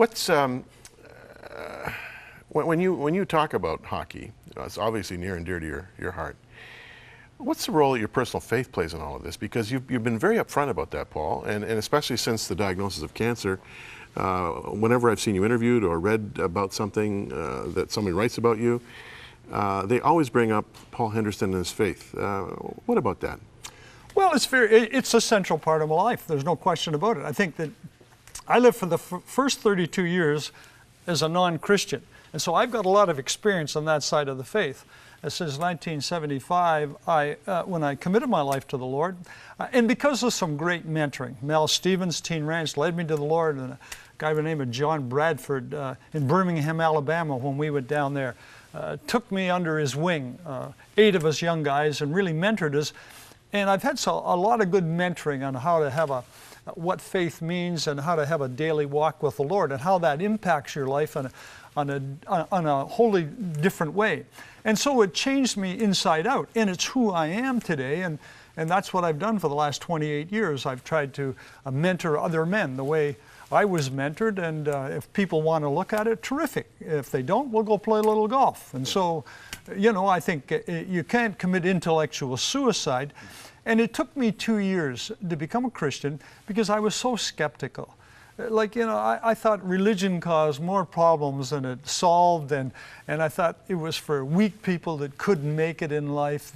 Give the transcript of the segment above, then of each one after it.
What's when you talk about hockey, it's obviously near and dear to your heart. What's the role that your personal faith plays in all of this? Because you've been very upfront about that, Paul, and especially since the diagnosis of cancer. Whenever I've seen you interviewed or read about something that somebody writes about you, they always bring up Paul Henderson and his faith. What about that? Well, it's a central part of my life. There's no question about it. I think that I lived for the first 32 years as a non-Christian, and so I've got a lot of experience on that side of the faith. Since 1975, when I committed my life to the Lord, and because of some great mentoring, Mel Stevens, Teen Ranch, led me to the Lord, and a guy by the name of John Bradford in Birmingham, Alabama, when we went down there, took me under his wing, 8 of us young guys, and really mentored us. And I've had a lot of good mentoring on how to have what faith means and how to have a daily walk with the Lord and how that impacts your life on a wholly different way. And so it changed me inside out, and it's who I am today, and that's what I've done for the last 28 years. I've tried to mentor other men the way I was mentored, and if people want to look at it, terrific. If they don't, we'll go play a little golf. And so, you know, I think you can't commit intellectual suicide. And it took me 2 years to become a Christian because I was so skeptical. Like, you know, I thought religion caused more problems than it solved, and I thought it was for weak people that couldn't make it in life.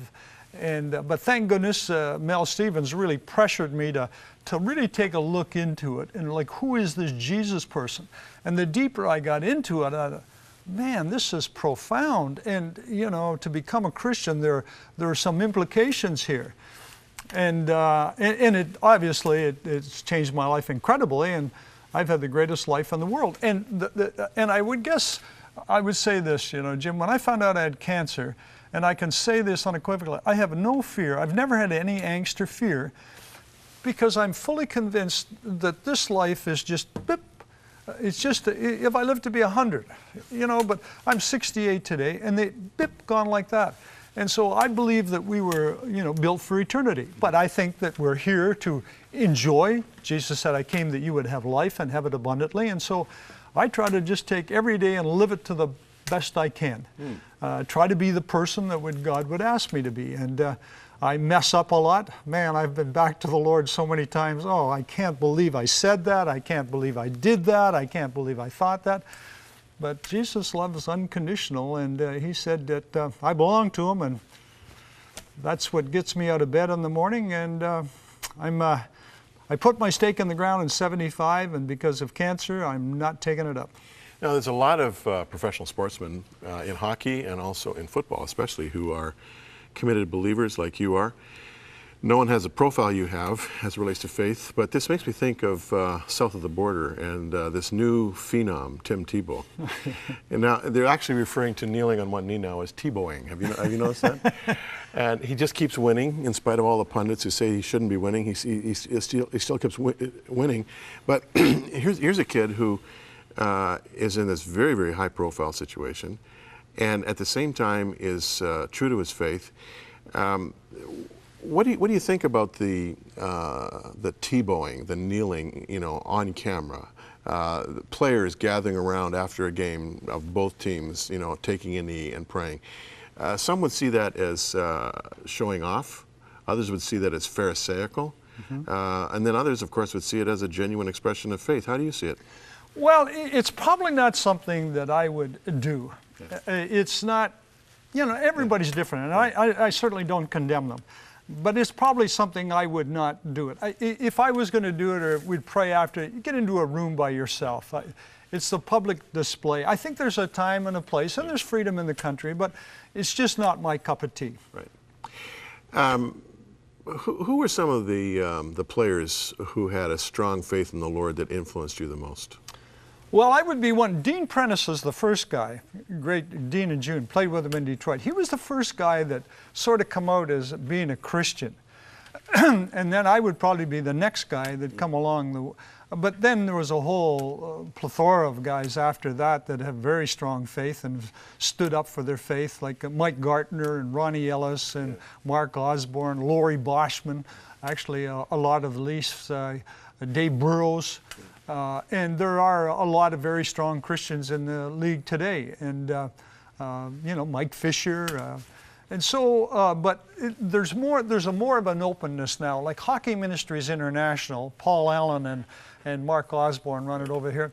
But thank goodness Mel Stevens really pressured me to really take a look into it and like, who is this Jesus person? And the deeper I got into it, I thought, man, this is profound. And you know, to become a Christian, there are some implications here. And it obviously it's changed my life incredibly, and I've had the greatest life in the world. And and I would say this, you know, Jim, when I found out I had cancer, and I can say this unequivocally, I have no fear. I've never had any angst or fear, because I'm fully convinced that this life is just bip. It's just, if I live to be 100, you know, but I'm 68 today, and they bip gone like that. And so I believe that we were, you know, built for eternity. But I think that we're here to enjoy. Jesus said, I came that you would have life and have it abundantly. And so I try to just take every day and live it to the best I can. Try to be the person that God would ask me to be. And I mess up a lot. Man, I've been back to the Lord so many times. Oh, I can't believe I said that. I can't believe I did that. I can't believe I thought that. But Jesus' love is unconditional, and he said that I belong to him, and that's what gets me out of bed in the morning. And I put my stake in the ground in 75, and because of cancer, I'm not taking it up. Now, there's a lot of professional sportsmen in hockey and also in football, especially, who are committed believers like you are. No one has the profile you have as it relates to faith, but this makes me think of south of the border and this new phenom, Tim Tebow. And now they're actually referring to kneeling on one knee now as Tebowing. Have you noticed that? And he just keeps winning in spite of all the pundits who say he shouldn't be winning. He still keeps winning. But here's a kid who is in this very, very high profile situation, and at the same time is true to his faith. What do you think about the Tebowing, the kneeling, you know, on camera, the players gathering around after a game of both teams, you know, taking a knee and praying? Some would see that as showing off. Others would see that as pharisaical. And then others, of course, would see it as a genuine expression of faith. How do you see it? Well, it's probably not something that I would do. It's not, you know, everybody's different, and I certainly don't condemn them. But it's probably something I would not do it. If I was going to do it, or we'd pray after it, you get into a room by yourself. It's the public display. I think there's a time and a place, and there's freedom in the country, but it's just not my cup of tea. Right. Who were some of the players who had a strong faith in the Lord that influenced you the most? Well, I would be one. Dean Prentice is the first guy, great Dean and June, played with him in Detroit. He was the first guy that sort of come out as being a Christian. And then I would probably be the next guy that come along. But then there was a whole plethora of guys after that that have very strong faith and stood up for their faith, like Mike Gartner and Ronnie Ellis and Mark Osborne, Laurie Boschman, actually a lot of the Leafs, Dave Burrows. And there are a lot of very strong Christians in the league today. And, Mike Fisher. And so, there's more of an openness now. Like Hockey Ministries International, Paul Allen and Mark Osborne run it over here.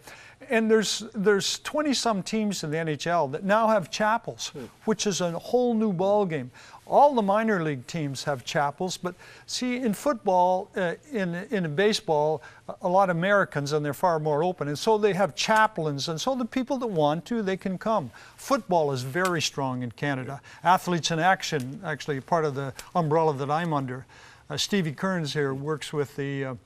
And there's 20-some teams in the NHL that now have chapels, which is a whole new ball game. All the minor league teams have chapels, but see, in football, in baseball, a lot of Americans, and they're far more open, and so they have chaplains, and so the people that want to, they can come. Football is very strong in Canada. Athletes in Action, actually part of the umbrella that I'm under. Stevie Kearns here works with the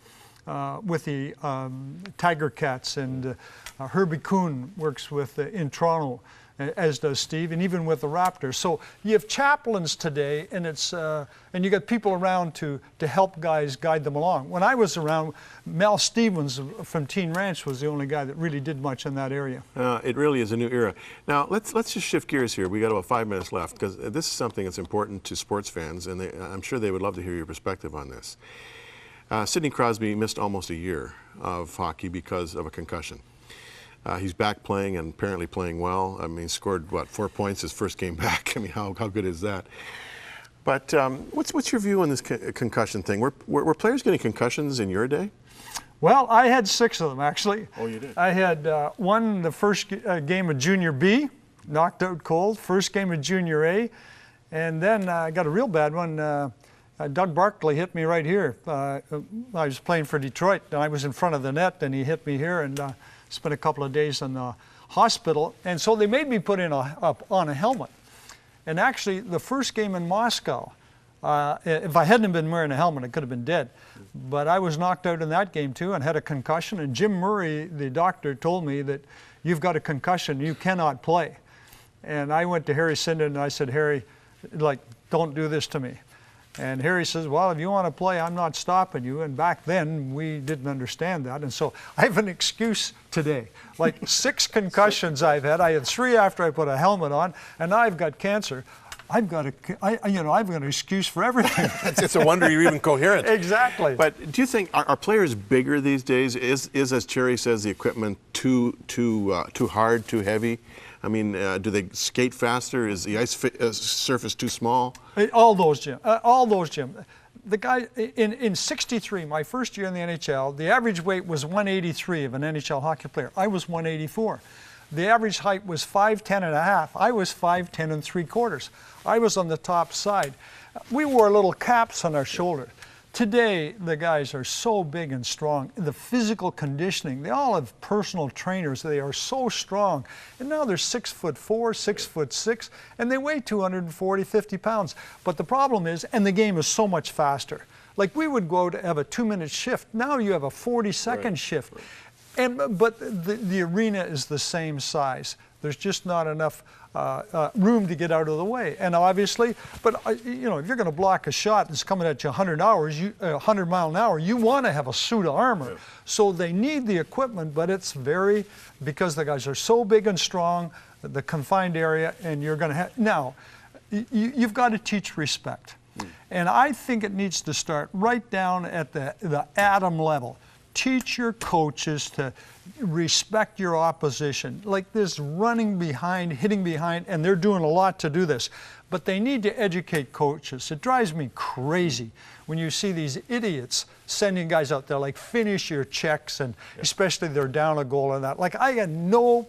Tiger Cats, and Herbie Kuhn works with in Toronto, as does Steve, and even with the Raptors. So you have chaplains today, and and you got people around to help guys guide them along. When I was around, Mel Stevens from Teen Ranch was the only guy that really did much in that area. It really is a new era. Now let's just shift gears here. We got about 5 minutes left, because this is something that's important to sports fans, and I'm sure they would love to hear your perspective on this. Sidney Crosby missed almost a year of hockey because of a concussion. He's back playing, and apparently playing well. I mean, he scored, 4 points his first game back? I mean, how good is that? But what's your view on this concussion thing? Were players getting concussions in your day? Well, I had 6 of them, actually. Oh, you did? I had one the first game of Junior B, knocked out cold, first game of Junior A, and then I got a real bad one. Doug Barkley hit me right here. I was playing for Detroit, and I was in front of the net, and he hit me here, and spent a couple of days in the hospital. And so they made me put on a helmet. And actually, the first game in Moscow, if I hadn't been wearing a helmet, I could have been dead. But I was knocked out in that game too, and had a concussion. And Jim Murray, the doctor, told me that you've got a concussion, you cannot play. And I went to Harry Sinden, and I said, Harry, don't do this to me. And Harry says, well, if you want to play, I'm not stopping you. And back then, we didn't understand that. And so I have an excuse today. 6 concussions I've had. I had 3 after I put a helmet on, and now I've got cancer. I've got an excuse for everything. It's a wonder you're even coherent. Exactly. But do you think, are players bigger these days? Is as Cherry says, the equipment too hard, too heavy? I mean, do they skate faster? Is the ice surface too small? All those, Jim. The guy, in 63, my first year in the NHL, the average weight was 183 of an NHL hockey player. I was 184. The average height was 5'10 and a half. I was 5'10 and 3/4. I was on the top side. We wore little caps on our shoulder. Today, the guys are so big and strong. The physical conditioning, they all have personal trainers. They are so strong. And now they're 6'4", 6'6", and they weigh 240, 50 pounds. But the problem is, and the game is so much faster. We would go to have a 2-minute shift. Now you have a 40-second shift. But the arena is the same size. There's just not enough room to get out of the way. And obviously, but if you're going to block a shot that's coming at you 100 mile an hour, you want to have a suit of armor. Yeah. So they need the equipment, but it's because the guys are so big and strong, the confined area, and you're going to have, now, you've got to teach respect. And I think it needs to start right down at the atom level. Teach your coaches to respect your opposition. This running behind, hitting behind, and they're doing a lot to do this. But they need to educate coaches. It drives me crazy when you see these idiots sending guys out there finish your checks, and especially they're down a goal and that. I got no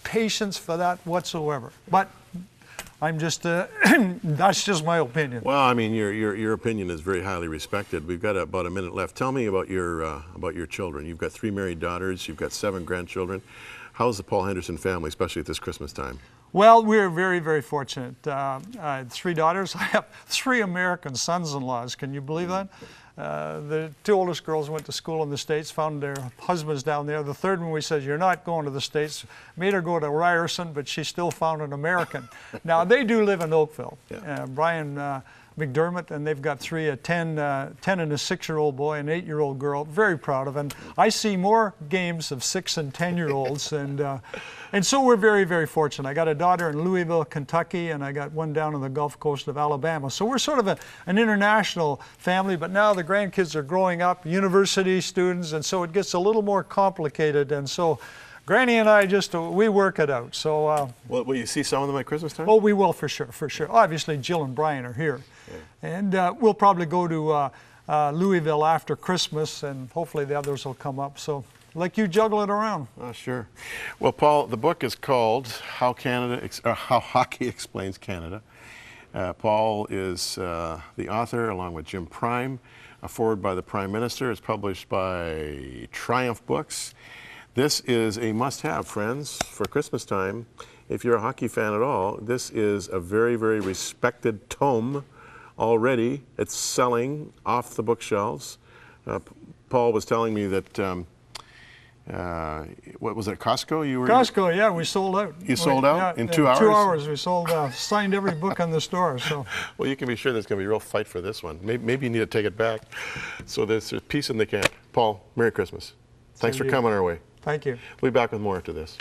patience for that whatsoever. But I'm just, that's just my opinion. Well, I mean, your opinion is very highly respected. We've got about a minute left. Tell me about your children. You've got 3 married daughters. You've got 7 grandchildren. How's the Paul Henderson family, especially at this Christmas time? Well, we're very, very fortunate. I had 3 daughters. I have 3 American sons-in-laws. Can you believe that? The 2 oldest girls went to school in the States, found their husbands down there. The 3rd one, we said, you're not going to the States. Made her go to Ryerson, but she still found an American. Now, they do live in Oakville. Yeah. Brian McDermott, and they've got three, a 10 and a 6-year-old boy, an 8-year-old girl. Very proud of them. I see more games of 6 and 10-year-olds, and so we're very, very fortunate. I got a daughter in Louisville, Kentucky, and I got one down on the Gulf Coast of Alabama. So we're sort of an international family, but now the grandkids are growing up, university students, and so it gets a little more complicated. And so Granny and I we work it out. So, well, will you see some of them at Christmas time? Oh, we will for sure, for sure. Obviously, Jill and Brian are here. Yeah. And we'll probably go to Louisville after Christmas, and hopefully the others will come up. So like you juggle it around. Oh, sure. Well, Paul, the book is called How Hockey Explains Canada. Paul is the author, along with Jim Prime. A foreword by the Prime Minister. It's published by Triumph Books. This is a must-have, friends, for Christmas time. If you're a hockey fan at all, this is a very, very respected tome already. It's selling off the bookshelves. Paul was telling me that what was it, Costco? Costco, yeah, we sold out. You sold out in 2 hours? 2 hours, we sold, signed every book in the store. So. Well, you can be sure there's going to be a real fight for this one. Maybe you need to take it back. So there's peace in the camp. Paul, Merry Christmas. Thanks for coming our way. Thank you. We'll be back with more after this.